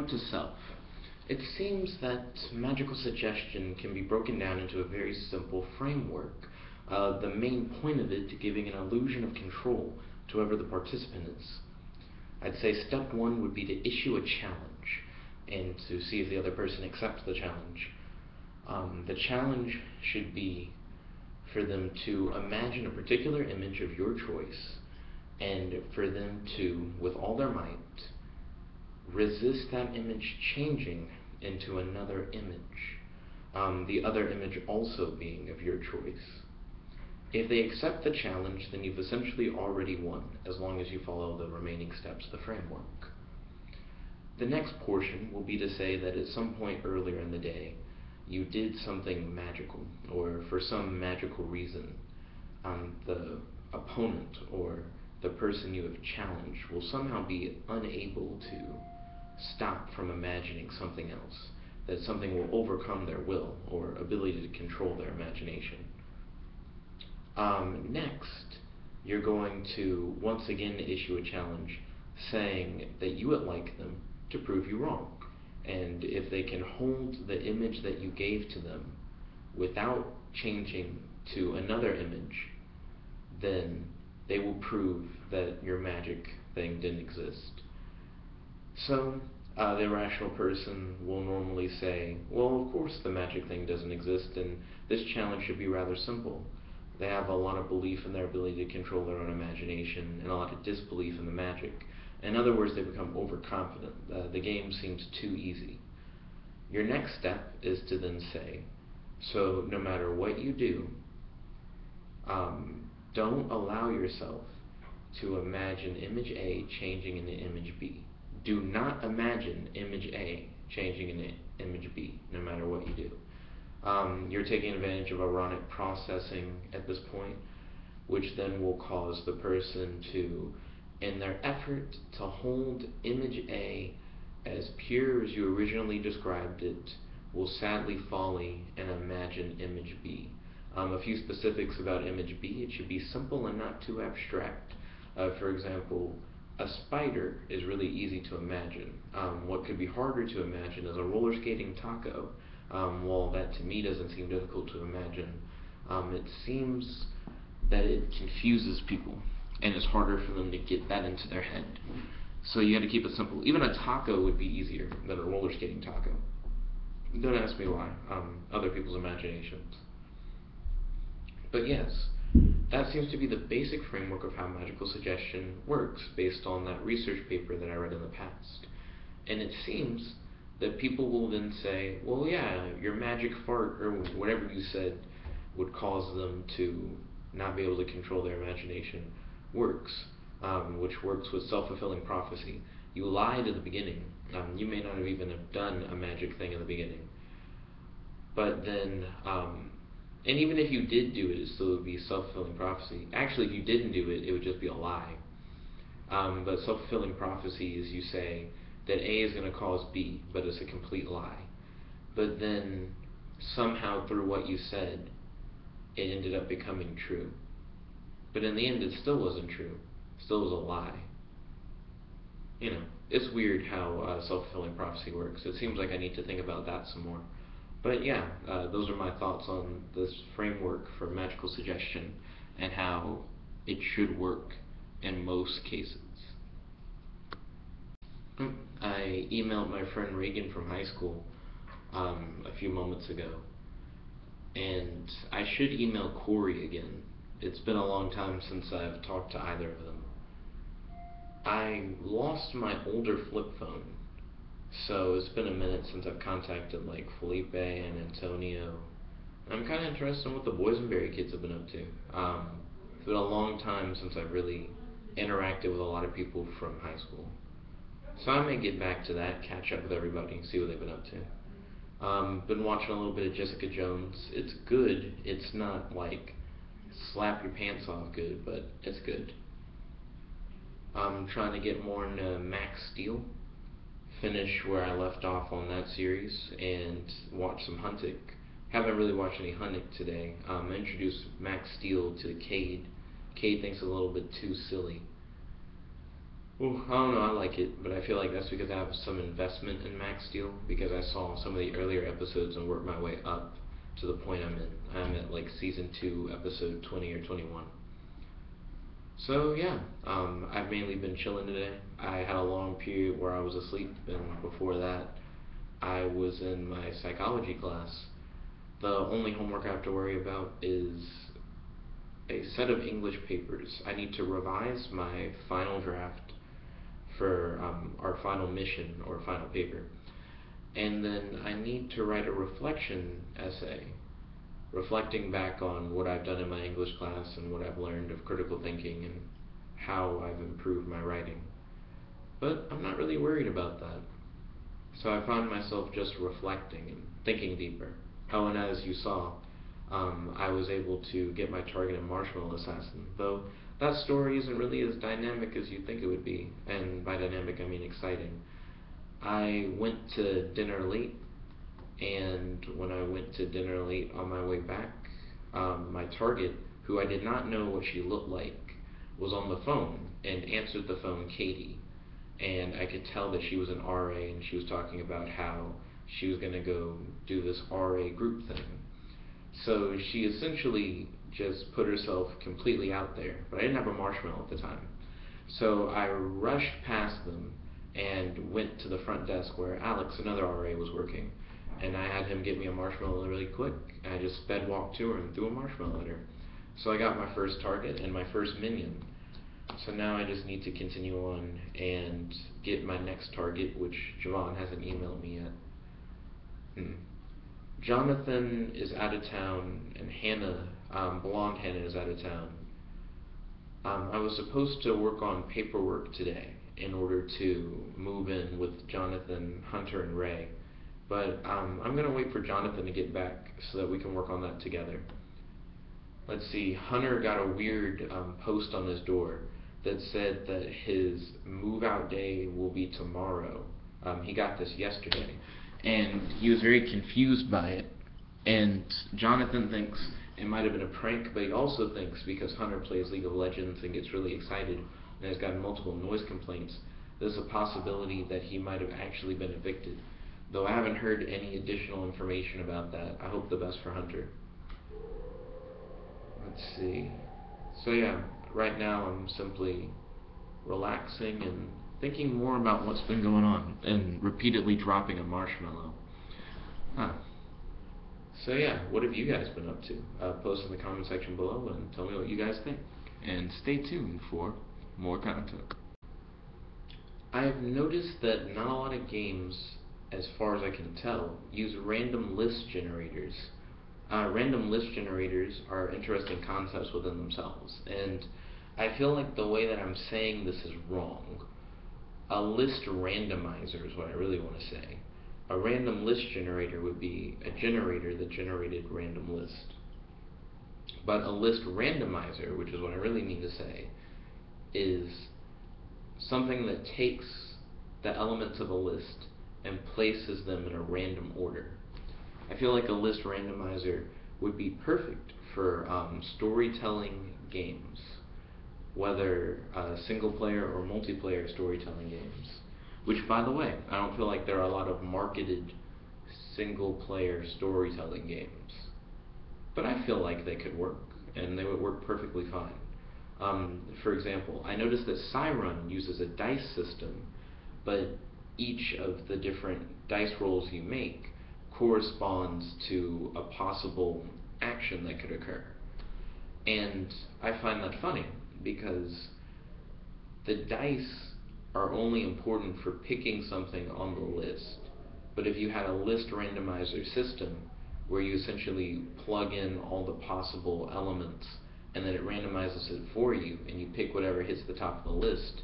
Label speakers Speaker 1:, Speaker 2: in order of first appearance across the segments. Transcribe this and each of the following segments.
Speaker 1: to self. It seems that magical suggestion can be broken down into a very simple framework. The main point of it to giving an illusion of control to whoever the participant is. I'd say step one would be to issue a challenge and to see if the other person accepts the challenge. The challenge should be for them to imagine a particular image of your choice and for them to, with all their might, resist that image changing into another image, the other image also being of your choice. If they accept the challenge, then you've essentially already won, as long as you follow the remaining steps of the framework. The next portion will be to say that at some point earlier in the day, you did something magical, or for some magical reason, the opponent or the person you have challenged will somehow be unable to stop from imagining something else, that something will overcome their will or ability to control their imagination. Next, you're going to once again issue a challenge saying that you would like them to prove you wrong. And if they can hold the image that you gave to them without changing to another image, then they will prove that your magic thing didn't exist. So, the irrational person will normally say, well, of course the magic thing doesn't exist, and this challenge should be rather simple. They have a lot of belief in their ability to control their own imagination and a lot of disbelief in the magic. In other words, they become overconfident. The game seems too easy. Your next step is to then say, so no matter what you do, don't allow yourself to imagine image A changing into image B. Do not imagine image A changing into image B, no matter what you do. You're taking advantage of ironic processing at this point, which then will cause the person to, in their effort to hold image A as pure as you originally described it, will sadly folly and imagine image B. A few specifics about image B: it should be simple and not too abstract. For example, a spider is really easy to imagine. What could be harder to imagine is a roller skating taco. Well, that to me doesn't seem difficult to imagine. It seems that it confuses people, and it's harder for them to get that into their head. So you got to keep it simple. Even a taco would be easier than a roller skating taco. Don't ask me why. Other people's imaginations. But yes, that seems to be the basic framework of how magical suggestion works, based on that research paper that I read in the past. And it seems that people will then say, well, yeah, your magic fart, or whatever you said, would cause them to not be able to control their imagination, works, which works with self-fulfilling prophecy. You lied at the beginning. You may not have even have done a magic thing in the beginning. But then, and even if you did do it, it still would be self-fulfilling prophecy. Actually, if you didn't do it, it would just be a lie. But self-fulfilling prophecy is you say that A is going to cause B, but it's a complete lie. But then, somehow through what you said, it ended up becoming true. But in the end, it still wasn't true. It still was a lie. You know, it's weird how self-fulfilling prophecy works. It seems like I need to think about that some more. But yeah, those are my thoughts on this framework for magical suggestion and how it should work in most cases. I emailed my friend Reagan from high school a few moments ago, and I should email Corey again. It's been a long time since I've talked to either of them. I lost my older flip phone, so it's been a minute since I've contacted like Felipe and Antonio. I'm kind of interested in what the Boysenberry kids have been up to. It's been a long time since I've really interacted with a lot of people from high school. So I may get back to that, catch up with everybody, and see what they've been up to. Been watching a little bit of Jessica Jones. It's good. It's not like slap your pants off good, but it's good. I'm trying to get more into Max Steel, finish where I left off on that series, and watch some Huntic. Haven't really watched any Huntic today. I introduced Max Steel to Cade. Cade thinks it's a little bit too silly. Well, I don't know, I like it, but I feel like that's because I have some investment in Max Steel, because I saw some of the earlier episodes and worked my way up to the point I'm in. I'm at like season 2, episode 20 or 21. So yeah, I've mainly been chilling today. I had a long period where I was asleep, and before that, I was in my psychology class. The only homework I have to worry about is a set of English papers. I need to revise my final draft for our final mission or final paper. And then I need to write a reflection essay, reflecting back on what I've done in my English class and what I've learned of critical thinking and how I've improved my writing. But I'm not really worried about that. So I found myself just reflecting and thinking deeper. Oh, and as you saw, I was able to get my target in Marshmallow Assassin, though that story isn't really as dynamic as you'd think it would be, and by dynamic I mean exciting. I went to dinner late, and when I went to dinner late on my way back, my target, who I did not know what she looked like, was on the phone and answered the phone Katie. And I could tell that she was an RA, and she was talking about how she was going to go do this RA group thing. So she essentially just put herself completely out there, but I didn't have a marshmallow at the time. So I rushed past them and went to the front desk where Alex, another RA, was working. And I had him get me a marshmallow really quick, and I just sped walked to her and threw a marshmallow at her. So I got my first target and my first minion. So now I just need to continue on and get my next target, which Javon hasn't emailed me yet. Jonathan is out of town, and Hannah, blonde Hannah, is out of town. I was supposed to work on paperwork today in order to move in with Jonathan, Hunter, and Ray. But I'm going to wait for Jonathan to get back so that we can work on that together. Let's see, Hunter got a weird post on his door that said that his move out day will be tomorrow. He got this yesterday, and he was very confused by it. And Jonathan thinks it might have been a prank, but he also thinks because Hunter plays League of Legends and gets really excited and has gotten multiple noise complaints, there's a possibility that he might have actually been evicted. Though I haven't heard any additional information about that. I hope the best for Hunter. Let's see. So yeah, right now I'm simply relaxing and thinking more about what's been going on and repeatedly dropping a marshmallow. Huh. So yeah, what have you guys been up to? Post in the comment section below and tell me what you guys think. And stay tuned for more content. I've noticed that not a lot of games, as far as I can tell, use random list generators. Random list generators are interesting concepts within themselves, and I feel like the way that I'm saying this is wrong. A list randomizer is what I really want to say. A random list generator would be a generator that generated random list. But a list randomizer, which is what I really mean to say, is something that takes the elements of a list and places them in a random order. I feel like a list randomizer would be perfect for storytelling games, whether single player or multiplayer storytelling games. Which, by the way, I don't feel like there are a lot of marketed single player storytelling games. But I feel like they could work, and they would work perfectly fine. For example, I noticed that Cyrun uses a dice system, but each of the different dice rolls you make corresponds to a possible action that could occur. And I find that funny because the dice are only important for picking something on the list. But if you had a list randomizer system where you essentially plug in all the possible elements and then it randomizes it for you and you pick whatever hits the top of the list,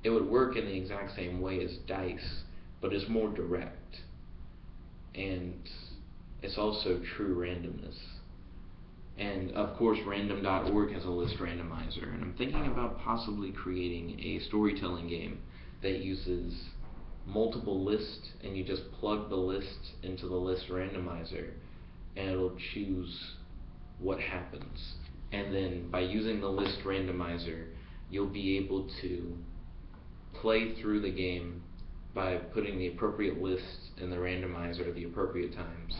Speaker 1: it would work in the exact same way as dice, but it's more direct. And it's also true randomness. And of course, random.org has a list randomizer, and I'm thinking about possibly creating a storytelling game that uses multiple lists, and you just plug the list into the list randomizer, and it'll choose what happens. And then by using the list randomizer, you'll be able to play through the game by putting the appropriate lists in the randomizer at the appropriate times,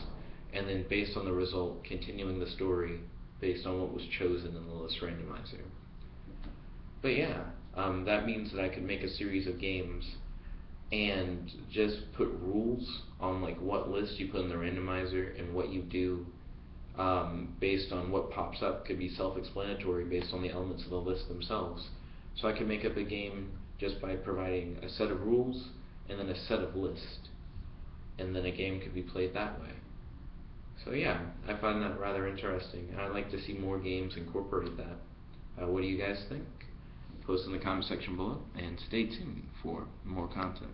Speaker 1: and then based on the result, continuing the story based on what was chosen in the list randomizer. But yeah, that means that I could make a series of games and just put rules on like what list you put in the randomizer and what you do based on what pops up. Could be self-explanatory based on the elements of the list themselves. So I can make up a game just by providing a set of rules and then a set of lists, and then a game could be played that way. So yeah, I find that rather interesting, and I'd like to see more games incorporate that. What do you guys think? Post in the comment section below, and stay tuned for more content.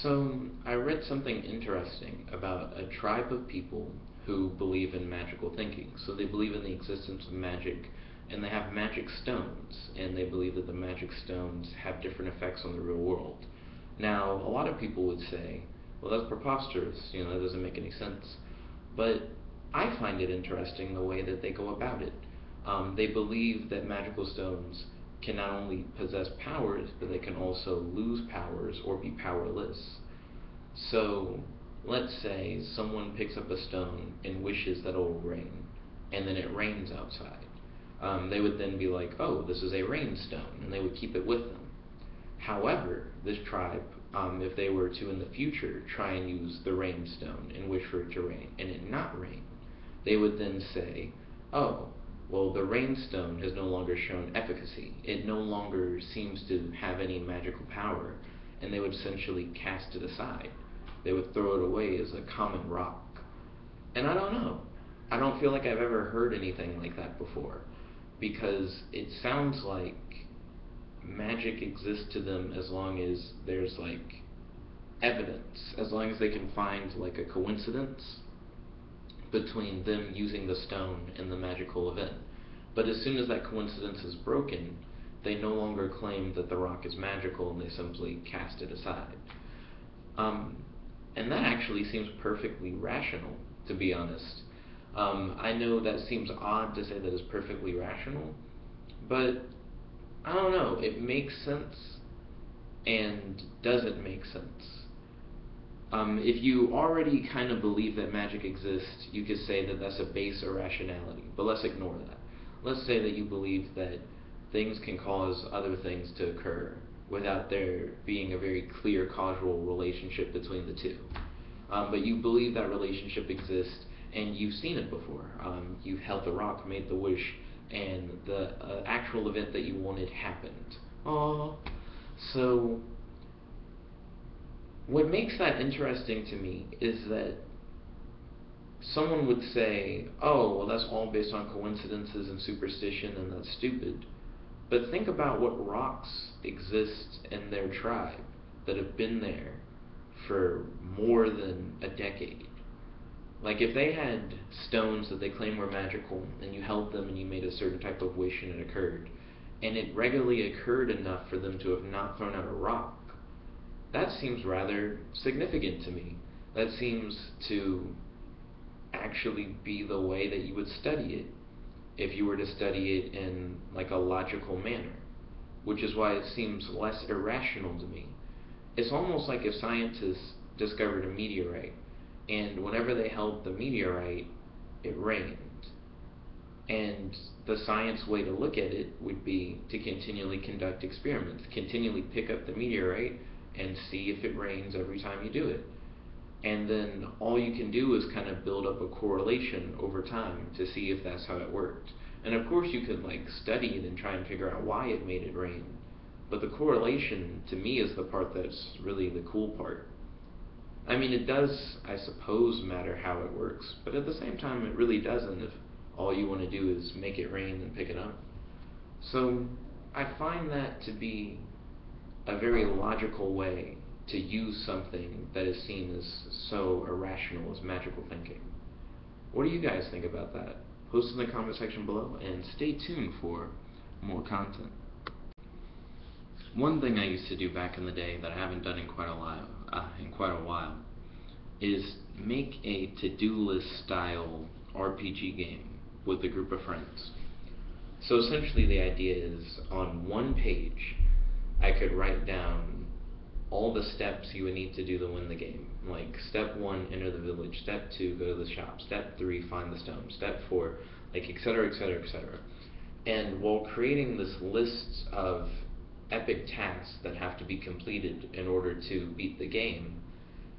Speaker 1: So, I read something interesting about a tribe of people who believe in magical thinking. So they believe in the existence of magic, and they have magic stones, and they believe that the magic stones have different effects on the real world. Now, a lot of people would say, well, that's preposterous, that doesn't make any sense. But I find it interesting the way that they go about it. They believe that magical stones can not only possess powers, but they can also lose powers or be powerless. So, let's say someone picks up a stone and wishes that it will rain, and then it rains outside. They would then be like, oh, this is a rain stone, and they would keep it with them. However, this tribe, if they were to in the future try and use the rain stone and wish for it to rain, and it not rain, they would then say, oh, well, the rain stone has no longer shown efficacy. It no longer seems to have any magical power, and they would essentially cast it aside. They would throw it away as a common rock. And I don't know. I don't feel like I've ever heard anything like that before, because it sounds like magic exists to them as long as there's like evidence, as long as they can find like a coincidence between them using the stone and the magical event. But as soon as that coincidence is broken, they no longer claim that the rock is magical, and they simply cast it aside. And that actually seems perfectly rational, to be honest. I know that seems odd to say that it's perfectly rational, but I don't know, it makes sense and doesn't make sense. If you already kind of believe that magic exists, you could say that that's a base irrationality, but let's ignore that. Let's say that you believe that things can cause other things to occur without there being a very clear causal relationship between the two. But you believe that relationship exists, and you've seen it before. You've held the rock, made the wish, and the actual event that you wanted happened. So what makes that interesting to me is that someone would say, oh, well, that's all based on coincidences and superstition, and that's stupid. But think about what rocks exist in their tribe that have been there for more than a decade. Like, if they had stones that they claim were magical, and you held them and you made a certain type of wish and it occurred, and it regularly occurred enough for them to have not thrown out a rock, that seems rather significant to me. That seems to actually be the way that you would study it if you were to study it in like a logical manner, which is why it seems less irrational to me. It's almost like if scientists discovered a meteorite, and whenever they held the meteorite, it rained. And the science way to look at it would be to continually conduct experiments, continually pick up the meteorite and see if it rains every time you do it. And then all you can do is kind of build up a correlation over time to see if that's how it worked. And of course you could like study it and try and figure out why it made it rain. But the correlation to me is the part that's really the cool part. I mean, it does, I suppose, matter how it works, but at the same time it really doesn't if all you want to do is make it rain and pick it up. So I find that to be a very logical way to use something that is seen as so irrational as magical thinking. What do you guys think about that? Post in the comment section below, and stay tuned for more content. One thing I used to do back in the day that I haven't done in quite a while, is make a to-do list style RPG game with a group of friends. So essentially the idea is, on one page I could write down all the steps you would need to do to win the game. Like, step 1, enter the village. Step 2, go to the shop. Step 3, find the stone. Step 4, like, etc., etc., etc. And while creating this list of epic tasks that have to be completed in order to beat the game,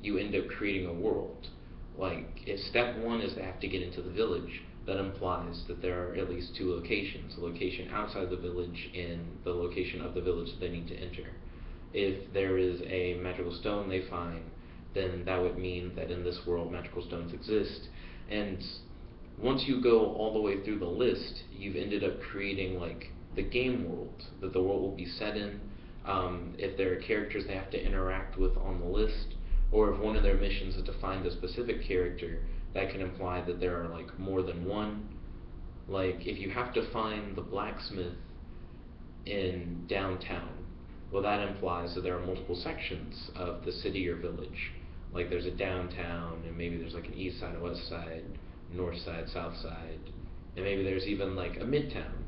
Speaker 1: you end up creating a world. Like, if step 1 is they have to get into the village, that implies that there are at least 2 locations, a location outside the village and the location of the village that they need to enter. If there is a magical stone they find, then that would mean that in this world magical stones exist. And once you go all the way through the list, you've ended up creating like the game world that the world will be set in. If there are characters they have to interact with on the list, or if one of their missions is to find a specific character, that can imply that there are like more than one. Like, if you have to find the blacksmith in downtown, well, that implies that there are multiple sections of the city or village. Like, there's a downtown, and maybe there's like an east side, a west side, north side, south side, and maybe there's even like a midtown.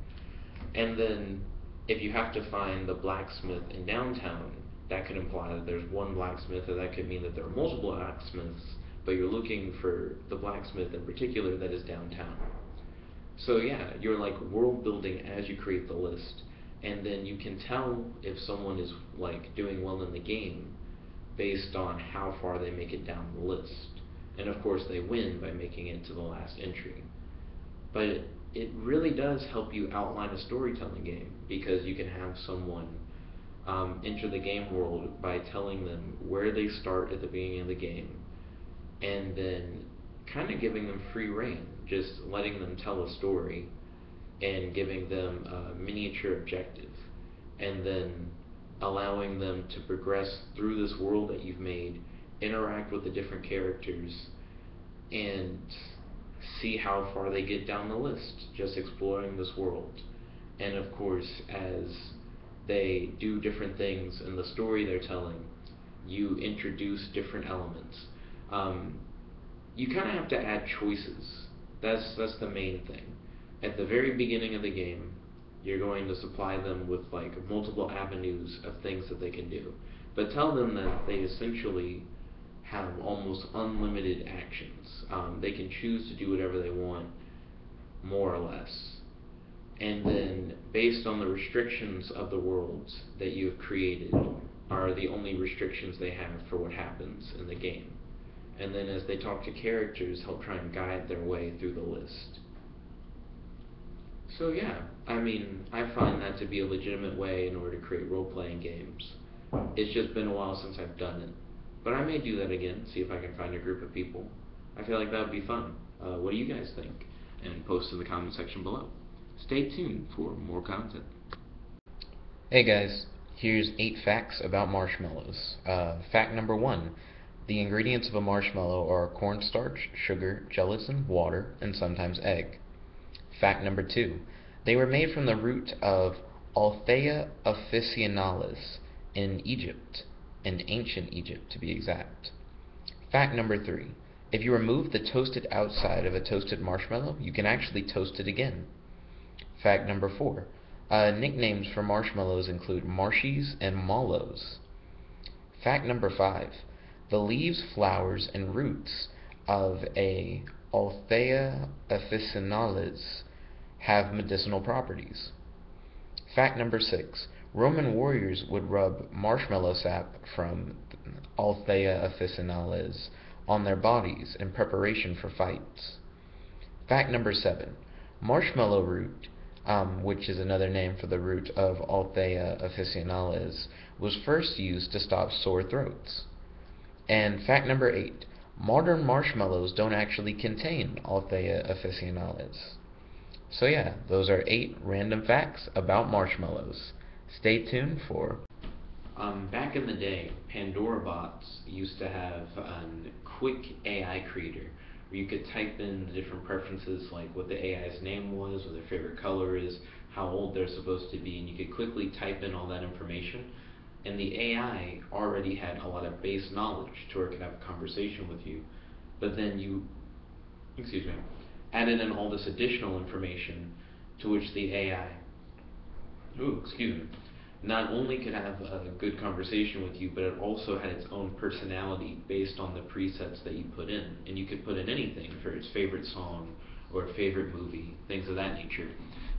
Speaker 1: And then if you have to find the blacksmith in downtown, that could imply that there's one blacksmith, or that could mean that there are multiple blacksmiths, but you're looking for the blacksmith in particular that is downtown. So yeah, you're like world building as you create the list, and then you can tell if someone is like doing well in the game based on how far they make it down the list. And of course they win by making it to the last entry. But it really does help you outline a storytelling game, because you can have someone enter the game world by telling them where they start at the beginning of the game, and then kind of giving them free reign, just letting them tell a story and giving them a miniature objective, and then allowing them to progress through this world that you've made, interact with the different characters, and see how far they get down the list, just exploring this world. And of course, as they do different things in the story they're telling, you introduce different elements. You kind of have to add choices. That's the main thing. At the very beginning of the game, you're going to supply them with like multiple avenues of things that they can do, but tell them that they essentially have almost unlimited actions. They can choose to do whatever they want, more or less. And then, based on the restrictions of the worlds that you have created, are the only restrictions they have for what happens in the game. And then as they talk to characters, help try and guide their way through the list. So yeah, I mean, I find that to be a legitimate way in order to create role-playing games. It's just been a while since I've done it. But I may do that again, see if I can find a group of people. I feel like that would be fun. What do you guys think? And post in the comment section below. Stay tuned for more content.
Speaker 2: Hey guys, here's 8 facts about marshmallows. Fact number 1. The ingredients of a marshmallow are cornstarch, sugar, gelatin, water, and sometimes egg. Fact number 2. They were made from the root of Althea officinalis in Egypt, in ancient Egypt to be exact. Fact number 3. If you remove the toasted outside of a toasted marshmallow, you can actually toast it again. Fact number 4. Nicknames for marshmallows include marshies and mallows. Fact number 5. The leaves, flowers, and roots of a Althea officinalis have medicinal properties. Fact number 6. Roman warriors would rub marshmallow sap from Althea officinalis on their bodies in preparation for fights. Fact number 7. Marshmallow root, which is another name for the root of Althea officinalis, was first used to stop sore throats. And fact number 8. Modern marshmallows don't actually contain Althea officinalis. So yeah, those are 8 random facts about marshmallows. Stay tuned for...
Speaker 1: Back in the day, Pandora bots used to have a quick AI creator where you could type in the different preferences, like what the AI's name was, what their favorite color is, how old they're supposed to be, and you could quickly type in all that information. And the AI already had a lot of base knowledge to where it could have a conversation with you. But then you, added in all this additional information to which the AI, not only could have a good conversation with you, but it also had its own personality based on the presets that you put in. And you could put in anything for its favorite song or favorite movie, things of that nature.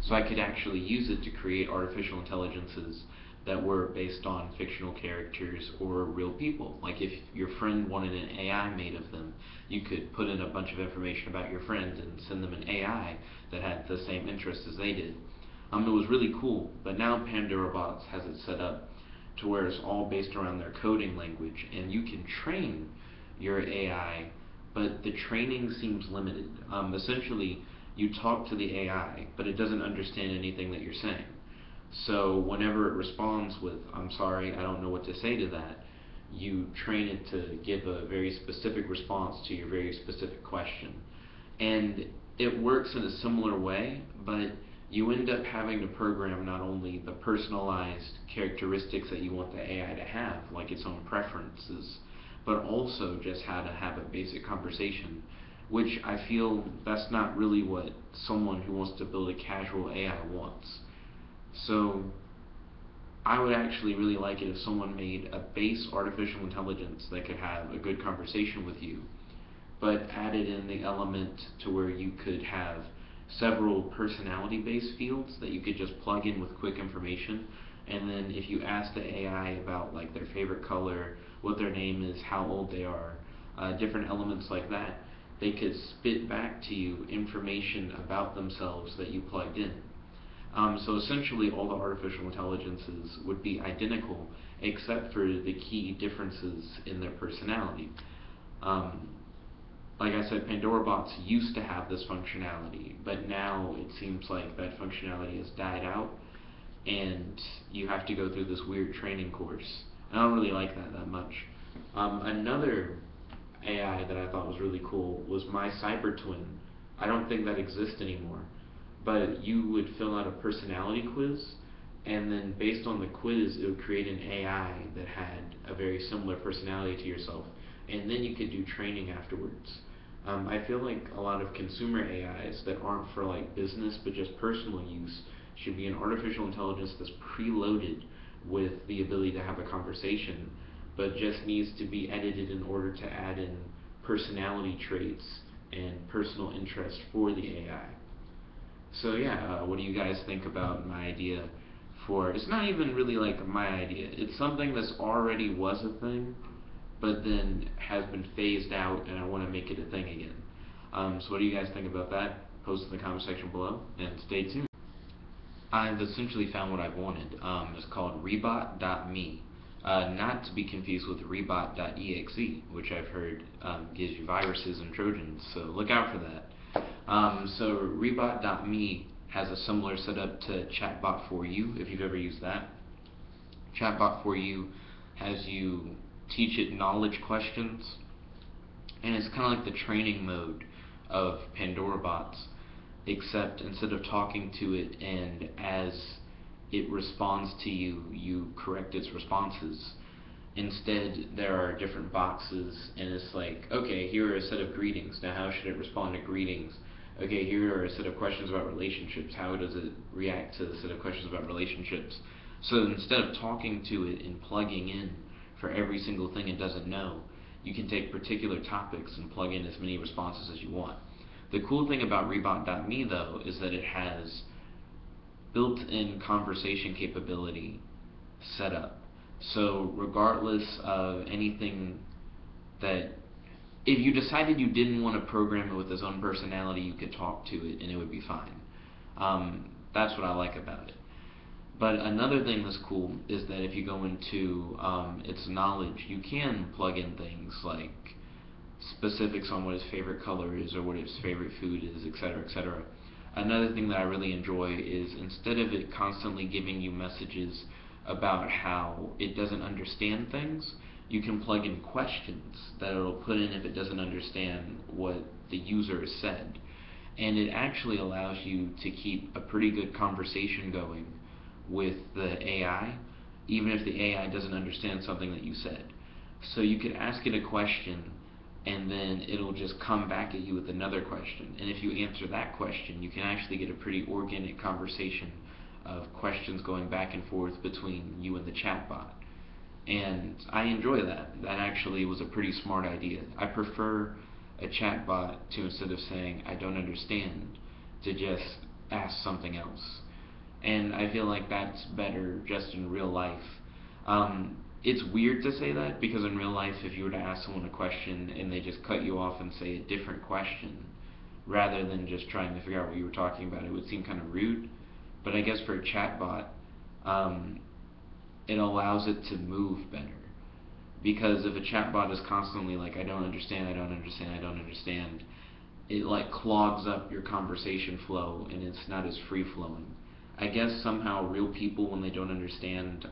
Speaker 1: So I could actually use it to create artificial intelligences that were based on fictional characters or real people. Like if your friend wanted an AI made of them, you could put in a bunch of information about your friend and send them an AI that had the same interests as they did. It was really cool, but now PandoraBots has it set up to where it's all based around their coding language, and you can train your AI, but the training seems limited. Essentially, you talk to the AI, but it doesn't understand anything that you're saying. So whenever it responds with, "I'm sorry, I don't know what to say to that," you train it to give a very specific response to your very specific question. And it works in a similar way, but you end up having to program not only the personalized characteristics that you want the AI to have, like its own preferences, but also just how to have a basic conversation, which I feel that's not really what someone who wants to build a casual AI wants. So I would actually really like it if someone made a base artificial intelligence that could have a good conversation with you, but added in the element to where you could have several personality-based fields that you could just plug in with quick information, and then if you ask the AI about like their favorite color, what their name is, how old they are, different elements like that, they could spit back to you information about themselves that you plugged in. So essentially all the artificial intelligences would be identical except for the key differences in their personality. Like I said, PandoraBots used to have this functionality, but now it seems like that functionality has died out, and you have to go through this weird training course. And I don't really like that much. Another AI that I thought was really cool was My Cyber Twin. I don't think that exists anymore, but you would fill out a personality quiz, and then based on the quiz, it would create an AI that had a very similar personality to yourself, and then you could do training afterwards. I feel like a lot of consumer AIs that aren't for like business but just personal use should be an artificial intelligence that's preloaded with the ability to have a conversation, but just needs to be edited in order to add in personality traits and personal interest for the AI. So yeah, what do you guys think about my idea for, it's not even really like my idea, it's something that's already was a thing, but then has been phased out, and I want to make it a thing again. So what do you guys think about that? Post in the comment section below, and stay tuned. I've essentially found what I've wanted. It's called rebot.me. Not to be confused with rebot.exe, which I've heard gives you viruses and trojans, so look out for that. So rebot.me has a similar setup to Chatbot4U, if you've ever used that. Chatbot4U has you teach it knowledge questions, and it's kind of like the training mode of PandoraBots, except instead of talking to it and as it responds to you, you correct its responses. Instead, there are different boxes, and it's like, okay, here are a set of greetings. Now, how should it respond to greetings? Okay, here are a set of questions about relationships. How does it react to the set of questions about relationships? So instead of talking to it and plugging in for every single thing it doesn't know, you can take particular topics and plug in as many responses as you want. The cool thing about rebot.me though is that it has built-in conversation capability set up. So regardless of anything that, if you decided you didn't want to program it with its own personality, you could talk to it and it would be fine. That's what I like about it. But another thing that's cool is that if you go into its knowledge, you can plug in things like specifics on what its favorite color is or what its favorite food is, etc., etc. Another thing that I really enjoy is instead of it constantly giving you messages about how it doesn't understand things, you can plug in questions that it'll put in if it doesn't understand what the user has said. And it actually allows you to keep a pretty good conversation going with the AI, even if the AI doesn't understand something that you said. So you could ask it a question, and then it'll just come back at you with another question. And if you answer that question, you can actually get a pretty organic conversation of questions going back and forth between you and the chatbot. And I enjoy that. That actually was a pretty smart idea. I prefer a chatbot to, instead of saying, I don't understand, to just ask something else. And I feel like that's better just in real life. It's weird to say that, because in real life, if you were to ask someone a question and they just cut you off and say a different question, rather than just trying to figure out what you were talking about, it would seem kind of rude. But I guess for a chatbot, it allows it to move better. Because if a chatbot is constantly like, I don't understand, I don't understand, I don't understand, it like clogs up your conversation flow and it's not as free flowing. I guess somehow real people, when they don't understand,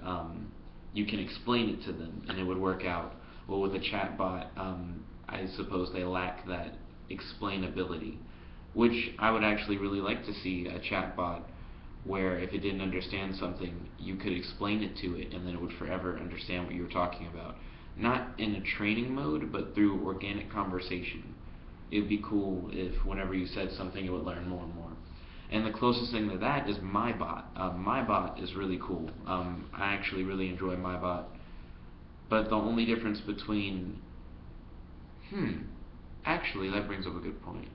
Speaker 1: you can explain it to them and it would work out. Well, with a chatbot, I suppose they lack that explainability, which I would actually really like to see a chatbot where if it didn't understand something, you could explain it to it and then it would forever understand what you were talking about. Not in a training mode, but through organic conversation. It would be cool if whenever you said something, it would learn more and more. And the closest thing to that is MyBot. MyBot is really cool. I actually really enjoy MyBot. But the only difference between... actually, that brings up a good point.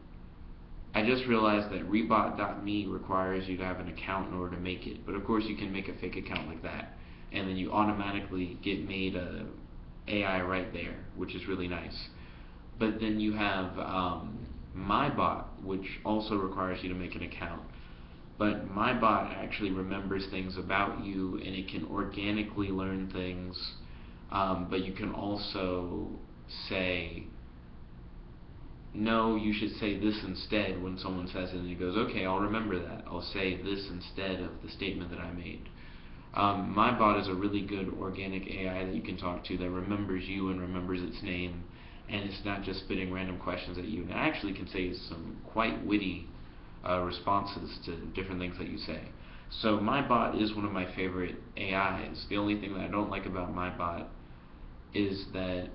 Speaker 1: I just realized that rebot.me requires you to have an account in order to make it. But of course you can make a fake account like that, and then you automatically get made a AI right there, which is really nice. But then you have MyBot, which also requires you to make an account. But MyBot actually remembers things about you, and it can organically learn things. But you can also say, no, you should say this instead when someone says it, and it goes, okay, I'll remember that. I'll say this instead of the statement that I made. MyBot is a really good organic AI that you can talk to that remembers you and remembers its name, and it's not just spitting random questions at you. And it actually can say some quite witty responses to different things that you say. So MyBot is one of my favorite AIs. The only thing that I don't like about MyBot is that,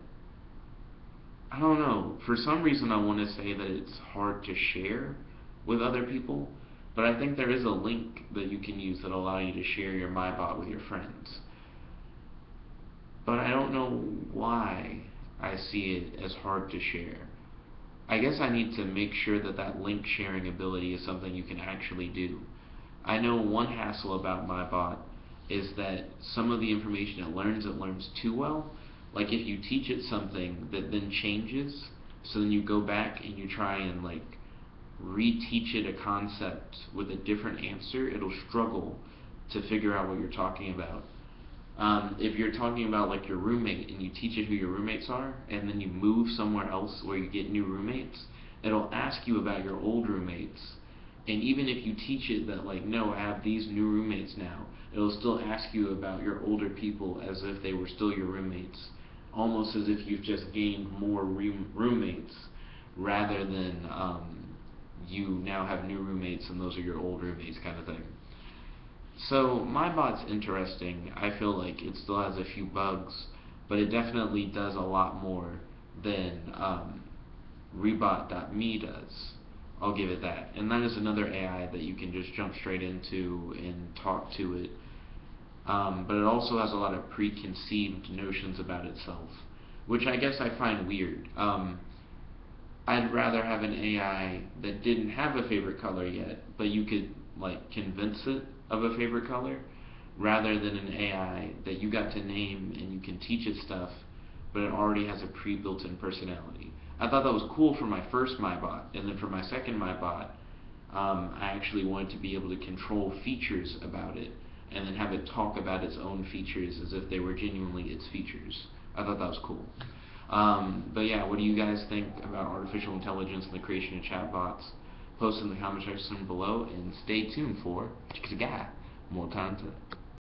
Speaker 1: I don't know, for some reason I want to say that it's hard to share with other people, but I think there is a link that you can use that'll allow you to share your MyBot with your friends. But I don't know why I see it as hard to share. I guess I need to make sure that that link sharing ability is something you can actually do. I know one hassle about MyBot is that some of the information it learns too well. Like if you teach it something that then changes, so then you go back and you try and like reteach it a concept with a different answer, it'll struggle to figure out what you're talking about. If you're talking about like your roommate and you teach it who your roommates are, and then you move somewhere else where you get new roommates, it'll ask you about your old roommates. And even if you teach it that like, no, I have these new roommates now, it'll still ask you about your older people as if they were still your roommates. Almost as if you've just gained more roommates rather than you now have new roommates and those are your old roommates kind of thing. So MyBot's interesting. I feel like it still has a few bugs, but it definitely does a lot more than rebot.me does. I'll give it that. And that is another AI that you can just jump straight into and talk to it. But it also has a lot of preconceived notions about itself, which I guess I find weird. I'd rather have an AI that didn't have a favorite color yet, but you could like convince it of a favorite color, rather than an AI that you got to name and you can teach it stuff, but it already has a pre-built-in personality. I thought that was cool for my first MyBot, and then for my second MyBot, I actually wanted to be able to control features about it, and then have it talk about its own features as if they were genuinely its features. I thought that was cool. But yeah, what do you guys think about artificial intelligence and the creation of chatbots? Post in the comment section below, and stay tuned for more content.